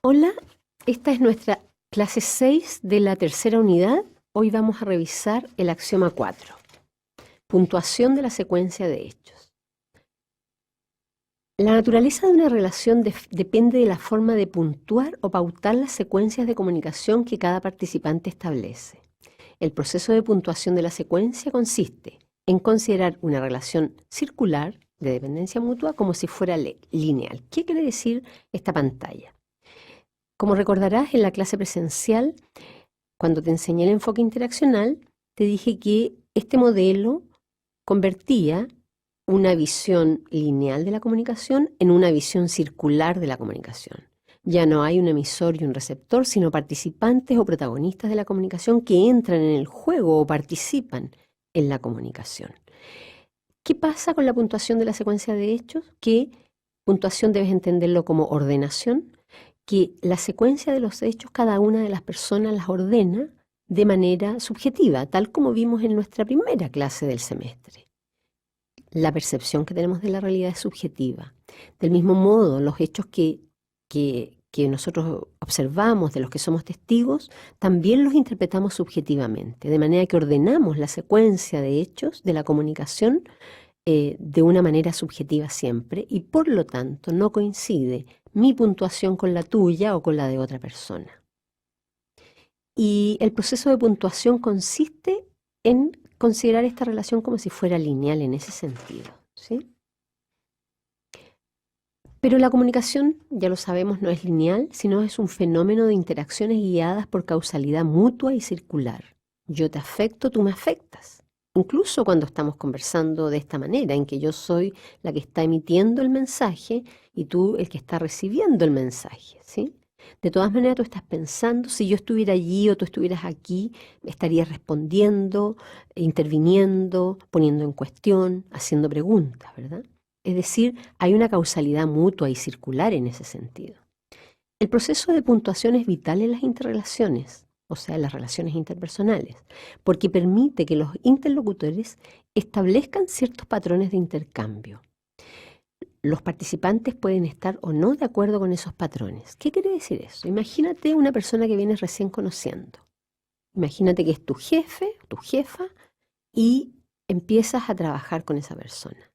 Hola, esta es nuestra clase 6 de la tercera unidad. Hoy vamos a revisar el axioma 4, puntuación de la secuencia de hechos. La naturaleza de una relación depende de la forma de puntuar o pautar las secuencias de comunicación que cada participante establece. El proceso de puntuación de la secuencia consiste en considerar una relación circular de dependencia mutua como si fuera lineal. ¿Qué quiere decir esta pantalla? Como recordarás, en la clase presencial, cuando te enseñé el enfoque interaccional, te dije que este modelo convertía una visión lineal de la comunicación en una visión circular de la comunicación. Ya no hay un emisor y un receptor, sino participantes o protagonistas de la comunicación que entran en el juego o participan en la comunicación. ¿Qué pasa con la puntuación de la secuencia de hechos? Que puntuación debes entenderlo como ordenación, que la secuencia de los hechos cada una de las personas las ordena de manera subjetiva, tal como vimos en nuestra primera clase del semestre. La percepción que tenemos de la realidad es subjetiva. Del mismo modo, los hechos que nosotros observamos, de los que somos testigos, también los interpretamos subjetivamente, de manera que ordenamos la secuencia de hechos de la comunicación de una manera subjetiva siempre, y por lo tanto no coincide mi puntuación con la tuya o con la de otra persona. Y el proceso de puntuación consiste en considerar esta relación como si fuera lineal en ese sentido, ¿sí? Pero la comunicación, ya lo sabemos, no es lineal, sino es un fenómeno de interacciones guiadas por causalidad mutua y circular. Yo te afecto, tú me afectas. Incluso cuando estamos conversando de esta manera, en que yo soy la que está emitiendo el mensaje y tú el que está recibiendo el mensaje, ¿sí? De todas maneras, tú estás pensando, si yo estuviera allí o tú estuvieras aquí, estarías respondiendo, interviniendo, poniendo en cuestión, haciendo preguntas, ¿verdad? Es decir, hay una causalidad mutua y circular en ese sentido. El proceso de puntuación es vital en las interrelaciones, o sea, en las relaciones interpersonales, porque permite que los interlocutores establezcan ciertos patrones de intercambio. Los participantes pueden estar o no de acuerdo con esos patrones. ¿Qué quiere decir eso? Imagínate una persona que vienes recién conociendo. Imagínate que es tu jefe, tu jefa, y empiezas a trabajar con esa persona.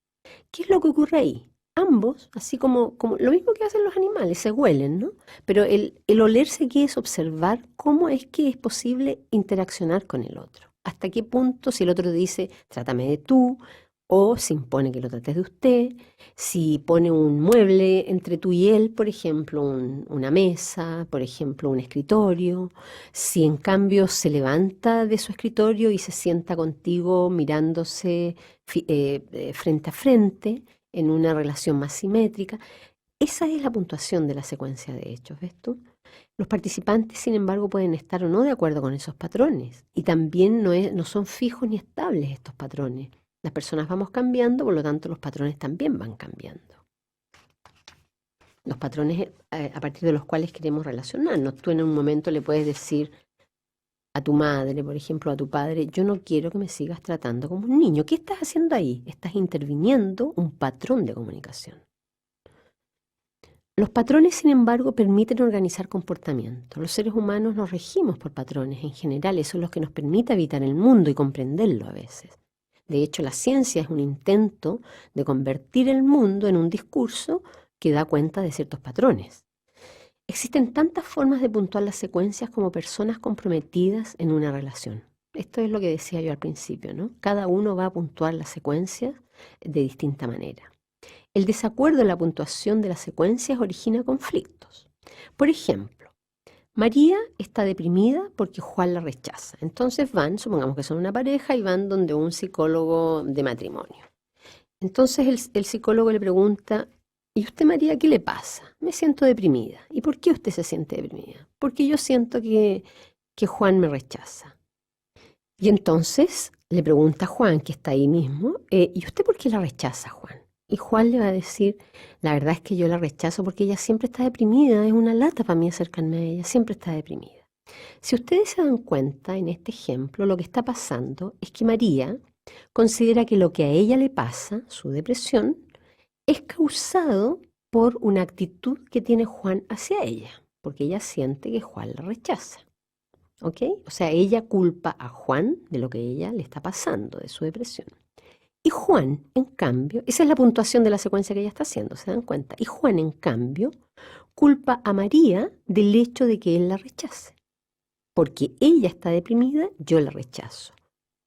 ¿Qué es lo que ocurre ahí? Ambos, así como lo mismo que hacen los animales, se huelen, ¿no? Pero el olerse aquí es observar cómo es que es posible interaccionar con el otro. Hasta qué punto, si el otro dice, trátame de tú, o si impone que lo trates de usted, si pone un mueble entre tú y él, por ejemplo, una mesa, por ejemplo, un escritorio, si en cambio se levanta de su escritorio y se sienta contigo mirándose frente a frente, en una relación más simétrica. Esa es la puntuación de la secuencia de hechos, ¿ves tú? Los participantes, sin embargo, pueden estar o no de acuerdo con esos patrones y también no son fijos ni estables estos patrones. Las personas vamos cambiando, por lo tanto los patrones también van cambiando. Los patrones a partir de los cuales queremos relacionarnos. Tú en un momento le puedes decir a tu madre, por ejemplo, a tu padre, yo no quiero que me sigas tratando como un niño. ¿Qué estás haciendo ahí? Estás interviniendo un patrón de comunicación. Los patrones, sin embargo, permiten organizar comportamiento. Los seres humanos nos regimos por patrones en general, eso es lo que nos permite habitar el mundo y comprenderlo a veces. De hecho, la ciencia es un intento de convertir el mundo en un discurso que da cuenta de ciertos patrones. Existen tantas formas de puntuar las secuencias como personas comprometidas en una relación. Esto es lo que decía yo al principio, ¿no? Cada uno va a puntuar las secuencias de distinta manera. El desacuerdo en la puntuación de las secuencias origina conflictos. Por ejemplo, María está deprimida porque Juan la rechaza. Entonces van, supongamos que son una pareja, y van donde un psicólogo de matrimonio. Entonces el psicólogo le pregunta, ¿y usted, María, qué le pasa? Me siento deprimida. ¿Y por qué usted se siente deprimida? Porque yo siento que Juan me rechaza. Y entonces le pregunta a Juan, que está ahí mismo, ¿y usted por qué la rechaza, Juan? Y Juan le va a decir, la verdad es que yo la rechazo porque ella siempre está deprimida, es una lata para mí acercarme a ella, siempre está deprimida. Si ustedes se dan cuenta en este ejemplo, lo que está pasando es que María considera que lo que a ella le pasa, su depresión, es causado por una actitud que tiene Juan hacia ella. porque ella siente que Juan la rechaza. ¿Ok? O sea, ella culpa a Juan de lo que a ella le está pasando, de su depresión. Y Juan, en cambio, esa es la puntuación de la secuencia que ella está haciendo, ¿se dan cuenta? Y Juan, en cambio, culpa a María del hecho de que él la rechace. Porque ella está deprimida, yo la rechazo.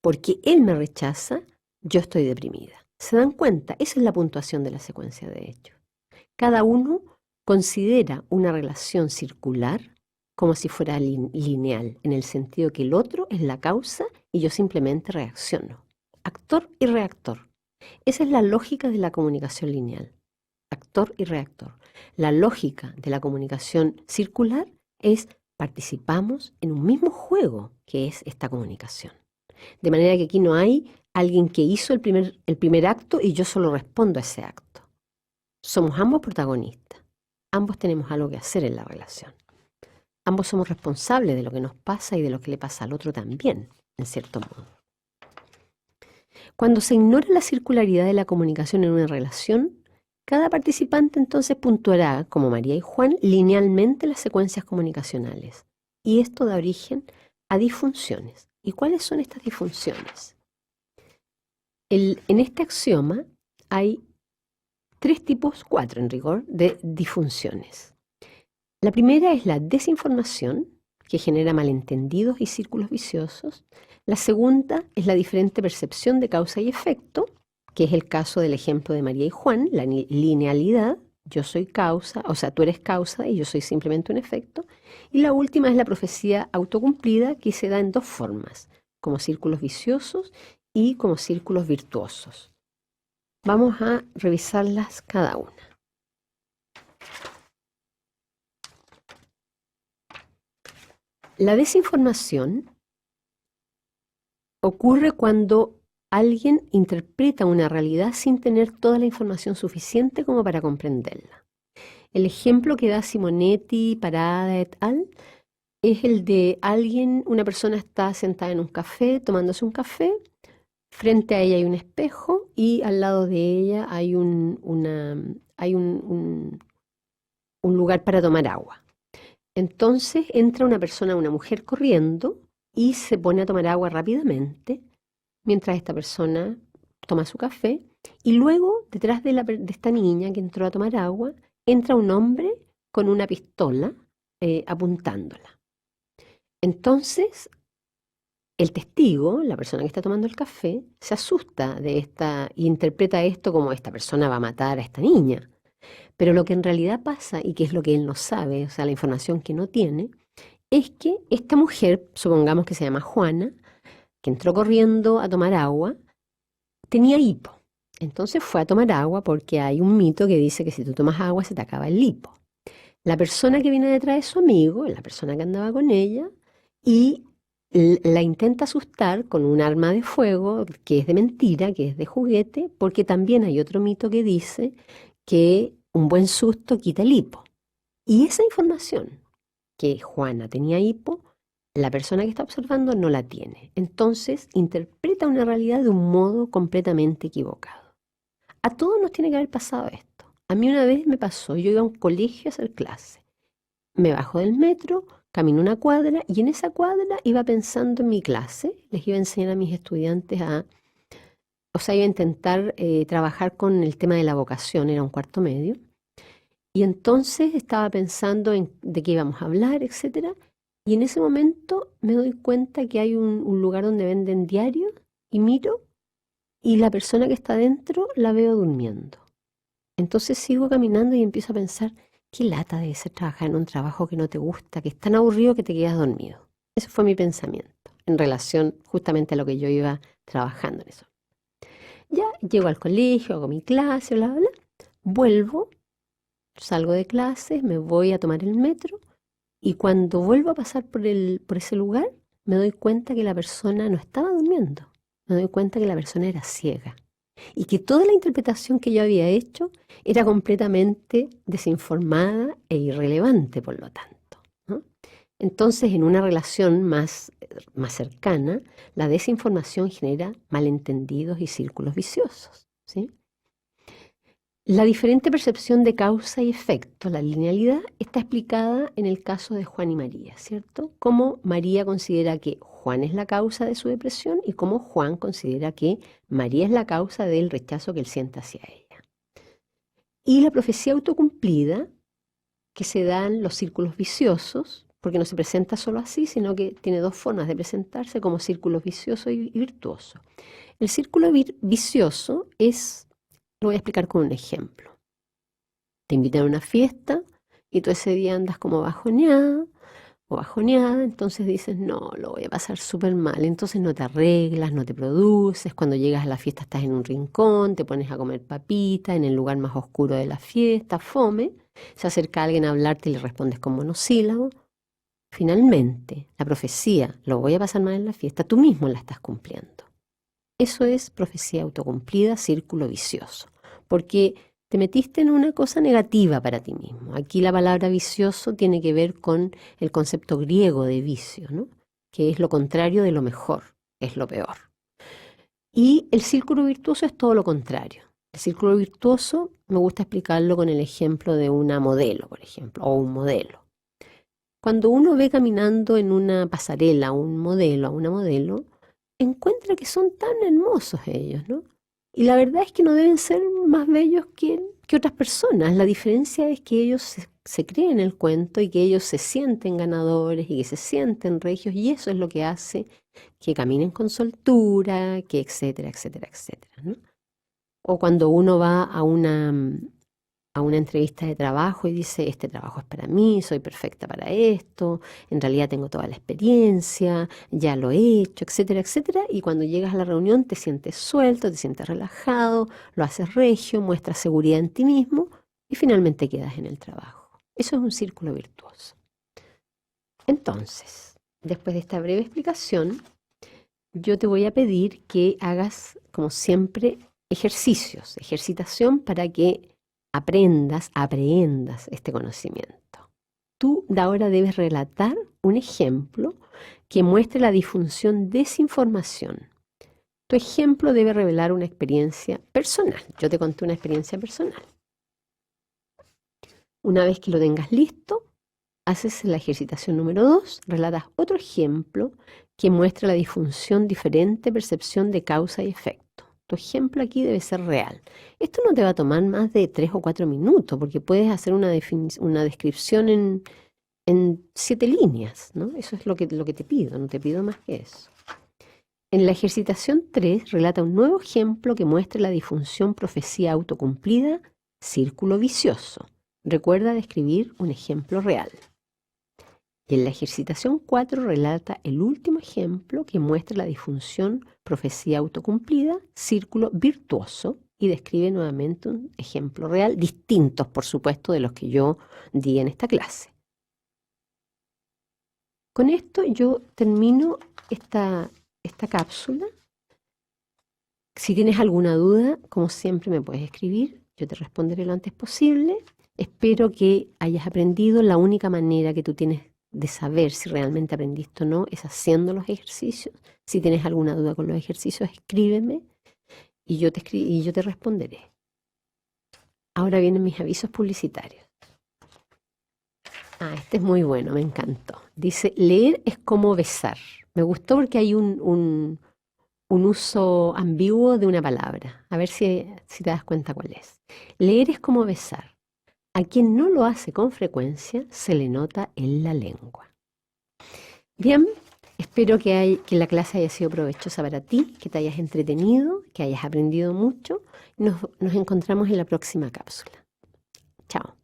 Porque él me rechaza, yo estoy deprimida. ¿Se dan cuenta? Esa es la puntuación de la secuencia de hechos. Cada uno considera una relación circular como si fuera lineal, en el sentido que el otro es la causa y yo simplemente reacciono. Actor y reactor. Esa es la lógica de la comunicación lineal. Actor y reactor. La lógica de la comunicación circular es participamos en un mismo juego que es esta comunicación. De manera que aquí no hay alguien que hizo el primer acto y yo solo respondo a ese acto. Somos ambos protagonistas. Ambos tenemos algo que hacer en la relación. Ambos somos responsables de lo que nos pasa y de lo que le pasa al otro también, en cierto modo. Cuando se ignora la circularidad de la comunicación en una relación, cada participante entonces puntuará, como María y Juan, linealmente las secuencias comunicacionales. Y esto da origen a disfunciones. ¿Y cuáles son estas disfunciones? En este axioma hay 3 tipos, 4 en rigor, de disfunciones. La primera es la desinformación, que genera malentendidos y círculos viciosos. La segunda es la diferente percepción de causa y efecto, que es el caso del ejemplo de María y Juan, la linealidad, yo soy causa, o sea, tú eres causa y yo soy simplemente un efecto. Y la última es la profecía autocumplida, que se da en 2 formas, como círculos viciosos y como círculos virtuosos. Vamos a revisarlas cada una. La desinformación ocurre cuando alguien interpreta una realidad sin tener toda la información suficiente como para comprenderla. El ejemplo que da Simonetti, Parada et al. Es el de una persona está sentada en un café, tomándose un café, frente a ella hay un espejo y al lado de ella hay un lugar para tomar agua. Entonces entra una persona, una mujer corriendo y se pone a tomar agua rápidamente mientras esta persona toma su café y luego detrás de esta niña que entró a tomar agua entra un hombre con una pistola apuntándola. Entonces el testigo, la persona que está tomando el café, se asusta de esta y interpreta esto como esta persona va a matar a esta niña. Pero lo que en realidad pasa, y que es lo que él no sabe, o sea, la información que no tiene, es que esta mujer, supongamos que se llama Juana, que entró corriendo a tomar agua, tenía hipo. Entonces fue a tomar agua porque hay un mito que dice que si tú tomas agua se te acaba el hipo. La persona que viene detrás de su amigo, la persona que andaba con ella, y la intenta asustar con un arma de fuego que es de mentira, que es de juguete, porque también hay otro mito que dice que un buen susto quita el hipo. Y esa información, que Juana tenía hipo, la persona que está observando no la tiene. Entonces interpreta una realidad de un modo completamente equivocado. A todos nos tiene que haber pasado esto. A mí una vez me pasó, yo iba a un colegio a hacer clase. Me bajo del metro, camino una cuadra y en esa cuadra iba pensando en mi clase. Les iba a enseñar a mis estudiantes iba a intentar trabajar con el tema de la vocación, era un cuarto medio. Y entonces estaba pensando de qué íbamos a hablar, etcétera. Y en ese momento me doy cuenta que hay un lugar donde venden diarios y miro y la persona que está adentro la veo durmiendo. Entonces sigo caminando y empiezo a pensar, qué lata debe ser trabajar en un trabajo que no te gusta, que es tan aburrido que te quedas dormido. Ese fue mi pensamiento en relación justamente a lo que yo iba trabajando en eso. Ya llego al colegio, hago mi clase, bla, bla, bla. Vuelvo, salgo de clase, me voy a tomar el metro y cuando vuelvo a pasar por ese lugar, me doy cuenta que la persona no estaba durmiendo. Me doy cuenta que la persona era ciega y que toda la interpretación que yo había hecho era completamente desinformada e irrelevante, por lo tanto, ¿no? Entonces, en una relación más cercana, la desinformación genera malentendidos y círculos viciosos, ¿sí? La diferente percepción de causa y efecto, la linealidad, está explicada en el caso de Juan y María, ¿cierto? Cómo María considera que Juan es la causa de su depresión y cómo Juan considera que María es la causa del rechazo que él siente hacia ella. Y la profecía autocumplida, que se dan los círculos viciosos, porque no se presenta solo así, sino que tiene dos formas de presentarse, como círculo vicioso y virtuoso. El círculo vicioso es, lo voy a explicar con un ejemplo. Te invitan a una fiesta y tú ese día andas como bajoneada o bajoneada, entonces dices, no, lo voy a pasar súper mal. Entonces no te arreglas, no te produces. Cuando llegas a la fiesta estás en un rincón, te pones a comer papita en el lugar más oscuro de la fiesta, fome. Se acerca alguien a hablarte y le respondes con monosílabo. Finalmente, la profecía, lo voy a pasar mal en la fiesta, tú mismo la estás cumpliendo. Eso es profecía autocumplida, círculo vicioso, porque te metiste en una cosa negativa para ti mismo. Aquí la palabra vicioso tiene que ver con el concepto griego de vicio, ¿no? Que es lo contrario de lo mejor, es lo peor. Y el círculo virtuoso es todo lo contrario. El círculo virtuoso me gusta explicarlo con el ejemplo de una modelo, por ejemplo, o un modelo. Cuando uno ve caminando en una pasarela a un modelo, a una modelo, encuentra que son tan hermosos ellos, ¿no? Y la verdad es que no deben ser más bellos que otras personas. La diferencia es que ellos se creen el cuento y que ellos se sienten ganadores y que se sienten regios, y eso es lo que hace que caminen con soltura, que etcétera, etcétera, etcétera, ¿no? O cuando uno va a una entrevista de trabajo y dice, este trabajo es para mí, soy perfecta para esto, en realidad tengo toda la experiencia, ya lo he hecho, etcétera, etcétera. Y cuando llegas a la reunión te sientes suelto, te sientes relajado, lo haces regio, muestras seguridad en ti mismo y finalmente quedas en el trabajo. Eso es un círculo virtuoso. Entonces, después de esta breve explicación, yo te voy a pedir que hagas, como siempre, ejercicios, ejercitación para que aprehendas este conocimiento. Tú de ahora debes relatar un ejemplo que muestre la difusión de desinformación. Tu ejemplo debe revelar una experiencia personal. Yo te conté una experiencia personal. Una vez que lo tengas listo, haces la ejercitación número 2, relatas otro ejemplo que muestra la disfunción diferente percepción de causa y efecto. Tu ejemplo aquí debe ser real. Esto no te va a tomar más de 3 o 4 minutos, porque puedes hacer una descripción en 7 líneas, ¿no? Eso es lo que te pido, no te pido más que eso. En la ejercitación 3, relata un nuevo ejemplo que muestre la disfunción profecía autocumplida, círculo vicioso. Recuerda describir un ejemplo real. Y en la ejercitación 4 relata el último ejemplo que muestra la disfunción profecía autocumplida, círculo virtuoso, y describe nuevamente un ejemplo real, distintos por supuesto de los que yo di en esta clase. Con esto yo termino esta cápsula. Si tienes alguna duda, como siempre me puedes escribir, yo te responderé lo antes posible. Espero que hayas aprendido. La única manera que tú tienes de saber si realmente aprendiste o no es haciendo los ejercicios. Si tienes alguna duda con los ejercicios, escríbeme y yo te responderé. Ahora vienen mis avisos publicitarios. Este es muy bueno, me encantó. Dice, leer es como besar. Me gustó porque hay un uso ambiguo de una palabra. A ver si te das cuenta cuál es. Leer es como besar. A quien no lo hace con frecuencia, se le nota en la lengua. Bien, espero que la clase haya sido provechosa para ti, que te hayas entretenido, que hayas aprendido mucho. Nos encontramos en la próxima cápsula. Chao.